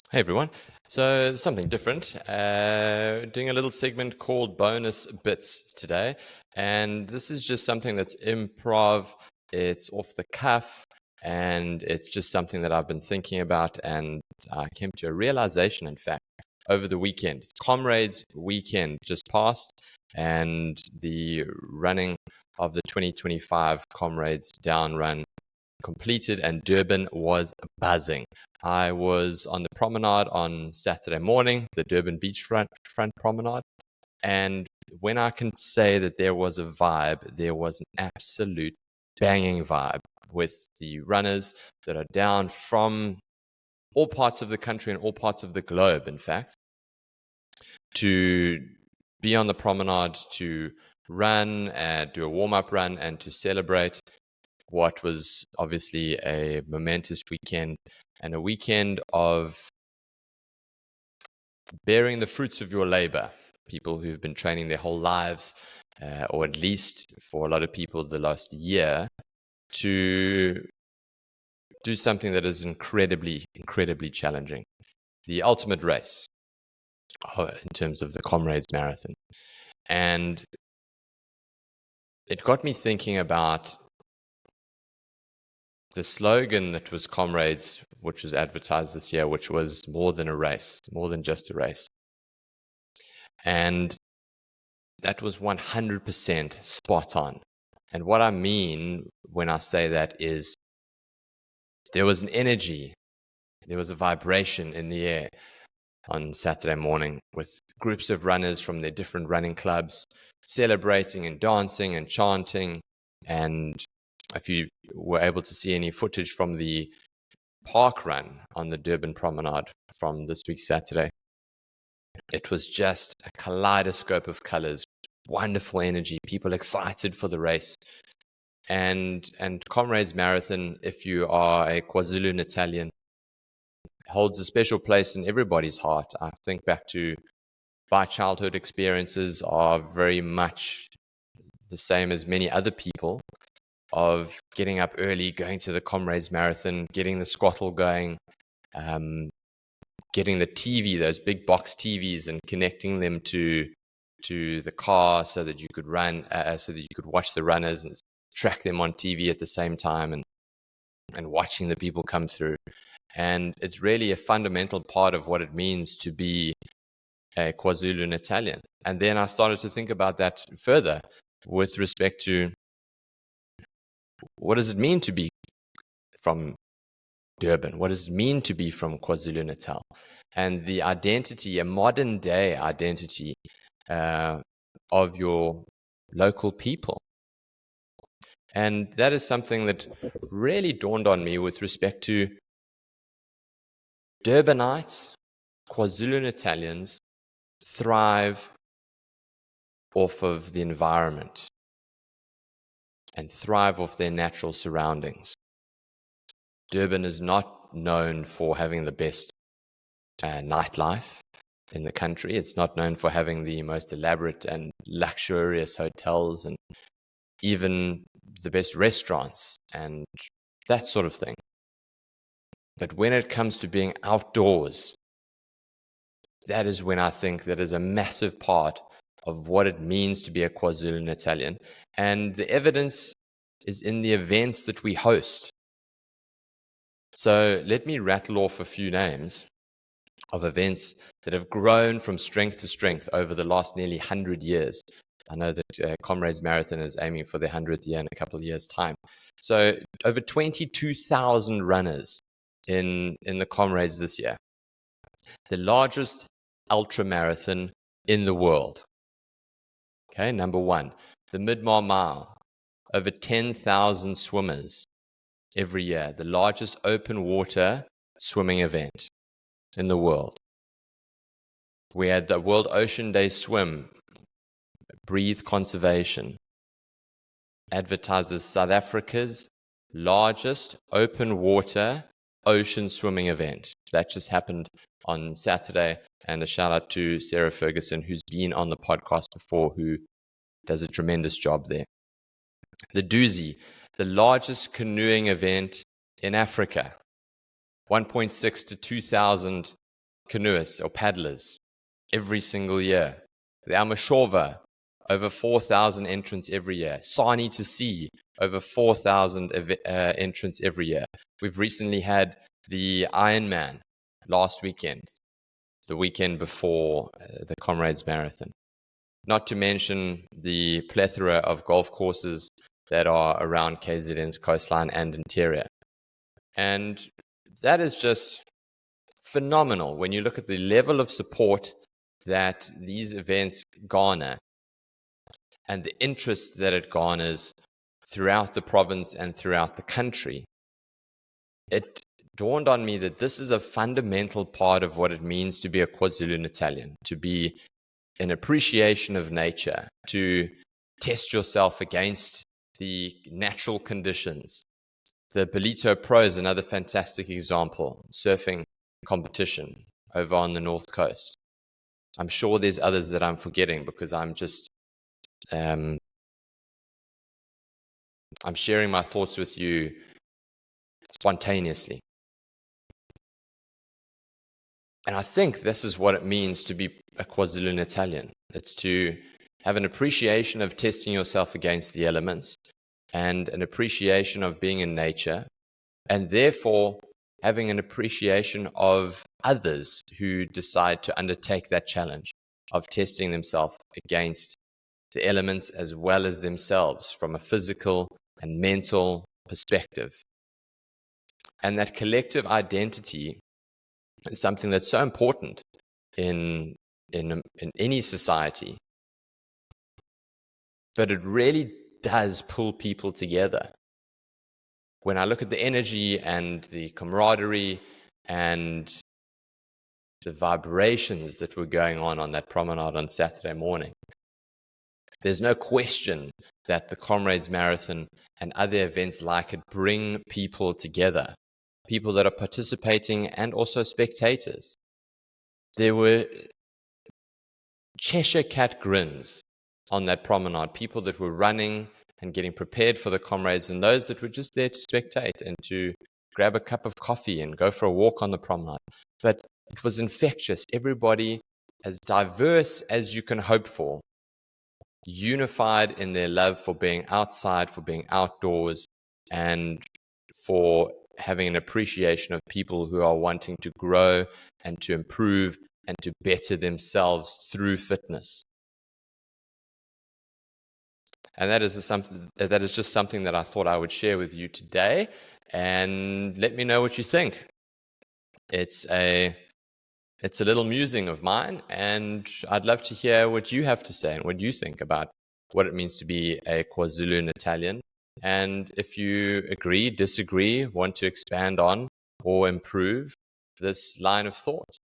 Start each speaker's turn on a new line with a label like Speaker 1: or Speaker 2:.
Speaker 1: Hey everyone. So something different. Doing a little segment called Bonus Bits today. And this is just something that's improv. It's off the cuff. And it's just something that I've been thinking about. And I came to a realization, in fact, over the weekend. It's Comrades weekend just passed. And the running of the 2025 Comrades Down Run completed, and Durban was buzzing. I was on the promenade on Saturday morning, the Durban beachfront promenade, and when I can say that there was a vibe, there was an absolute banging vibe with the runners that are down from all parts of the country and all parts of the globe, in fact, to be on the promenade, to run, do a warm-up run, and to celebrate what was obviously a momentous weekend, and a weekend of bearing the fruits of your labor. People who've been training their whole lives, or at least for a lot of people the last year, to do something that is incredibly, incredibly challenging. The ultimate race in terms of the Comrades Marathon. And it got me thinking about the slogan that was Comrades, which was advertised this year, which was more than a race, more than just a race. And that was 100% spot on. And what I mean when I say that is there was an energy, there was a vibration in the air on Saturday morning with groups of runners from their different running clubs celebrating and dancing and chanting. And if you were able to see any footage from the park run on the Durban promenade from this week Saturday, it was just a kaleidoscope of colors, wonderful energy, people excited for the race. And Comrades Marathon, if you are a Kwa-Zulu Natalian, holds a special place in everybody's heart. I think back to my childhood experiences are very much the same as many other people, of getting up early, going to the Comrades Marathon, getting the squattle going, getting the TV, those big box TVs, and connecting them to the car so that you could run, so that you could watch the runners and track them on TV at the same time, and watching the people come through. And it's really a fundamental part of what it means to be a Kwa-Zulu Natalian. And then I started to think about that further with respect to what does it mean to be from Durban? What does it mean to be from KwaZulu Natal? And the identity, a modern day identity of your local people. And that is something that really dawned on me with respect to Durbanites, KwaZulu Natalians thrive off of the environment and thrive off their natural surroundings. Durban is not known for having the best nightlife in the country. It's not known for having the most elaborate and luxurious hotels and even the best restaurants and that sort of thing. But when it comes to being outdoors, that is when I think that is a massive part of what it means to be a KwaZulu Natalian. And the evidence is in the events that we host. So let me rattle off a few names of events that have grown from strength to strength over the last nearly 100 years. I know that Comrades Marathon is aiming for their 100th year in a couple of years' time. So over 22,000 runners in the Comrades this year. The largest ultra marathon in the world. Okay, number one, the Midmar Mile. Over 10,000 swimmers every year. The largest open water swimming event in the world. We had the World Ocean Day Swim, Breathe Conservation, advertised as South Africa's largest open water ocean swimming event. That just happened on Saturday, and a shout out to Sarah Ferguson, who's been on the podcast before, who does a tremendous job there. The Doozy, the largest canoeing event in Africa, 1.6 to 2,000 canoeists or paddlers every single year. The Amashova, over 4,000 entrants every year. Sani to Sea, over 4,000 entrants every year. We've recently had the Ironman last weekend, the weekend before the Comrades Marathon. Not to mention the plethora of golf courses that are around KZN's coastline and interior. And that is just phenomenal when you look at the level of support that these events garner and the interest that it garners throughout the province and throughout the country. It dawned on me that this is a fundamental part of what it means to be a Kwa-Zulu Natalian, to be an appreciation of nature, to test yourself against the natural conditions. The Belito Pro is another fantastic example, surfing competition over on the North Coast. I'm sure there's others that I'm forgetting because I'm just I'm sharing my thoughts with you spontaneously. And I think this is what it means to be a Kwa-Zulu Natalian. It's to have an appreciation of testing yourself against the elements and an appreciation of being in nature, and therefore having an appreciation of others who decide to undertake that challenge of testing themselves against the elements as well as themselves from a physical and mental perspective. And that collective identity is something that's so important in any society. But it really does pull people together. When I look at the energy and the camaraderie and the vibrations that were going on that promenade on Saturday morning, there's no question that the Comrades Marathon and other events like it bring people together, people that are participating and also spectators. There were Cheshire cat grins on that promenade, people that were running and getting prepared for the Comrades, and those that were just there to spectate and to grab a cup of coffee and go for a walk on the promenade. But it was infectious. Everybody, as diverse as you can hope for, unified in their love for being outside, for being outdoors, and for having an appreciation of people who are wanting to grow and to improve and to better themselves through fitness. And that is just something that I thought I would share with you today, and let me know what you think. It's a little musing of mine, and I'd love to hear what you have to say and what you think about what it means to be a Kwa-Zulu Natalian. And if you agree, disagree, want to expand on or improve this line of thought.